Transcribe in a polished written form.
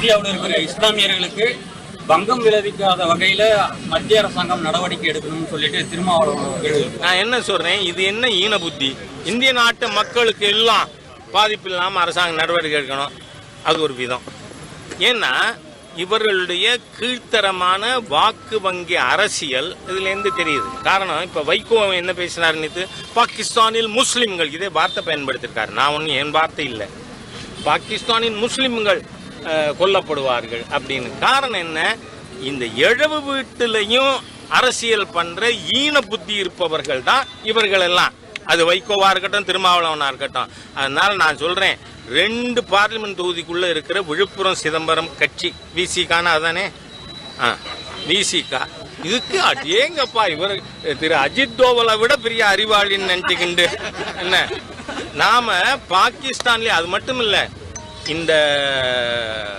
இந்தியாவில் இருக்கிற இஸ்லாமியர்களுக்கு பங்கம் விளைவிக்காத வகையில மத்திய அரசாங்கம் நடவடிக்கை எடுக்கணும்னு சொல்லிட்டு திருமாவளவன். நான் என்ன சொல்றேன், இது என்ன ஈன புத்தி? இந்திய நாட்டு மக்களுக்கு எல்லாம் பாதிப்பு இல்லாமல் அரசாங்கம் நடவடிக்கை எடுக்கணும், அது ஒரு விதம். ஏன்னா இவர்களுடைய கீழ்த்தரமான வாக்கு வங்கி அரசியல் இதுலேருந்து தெரியுது. காரணம், இப்போ வைகோ என்ன பேசினார் நேற்று, பாகிஸ்தானில் முஸ்லிம்கள், இதே வார்த்தை பயன்படுத்தியிருக்காரு. நான் ஒன்றும் என் வார்த்தை இல்லை, பாகிஸ்தானின் முஸ்லிம்கள் கொல்லப்படுவார்கள் அப்படின்னு. காரணம் என்ன, இந்த இழவு வீட்டிலையும் அரசியல் பண்ற ஈன புத்தி இருப்பவர்கள் தான் இவர்கள் எல்லாம். அது வைகோவா இருக்கட்டும், திருமாவளவனா இருக்கட்டும். அதனால நான் சொல்றேன், 2 பார்லிமெண்ட் தொகுதிக்குள்ள இருக்கிற விழுப்புரம் சிதம்பரம் கட்சி விசிகான அதானே, விசிகா, இதுக்கு அடேங்கப்பா இவர் திரு அஜித் தோவலை விட பெரிய அறிவாளின்னு நினைச்சுக்கிண்டு என்ன, நாம பாகிஸ்தான்லயே அது மட்டும் இல்ல, இந்த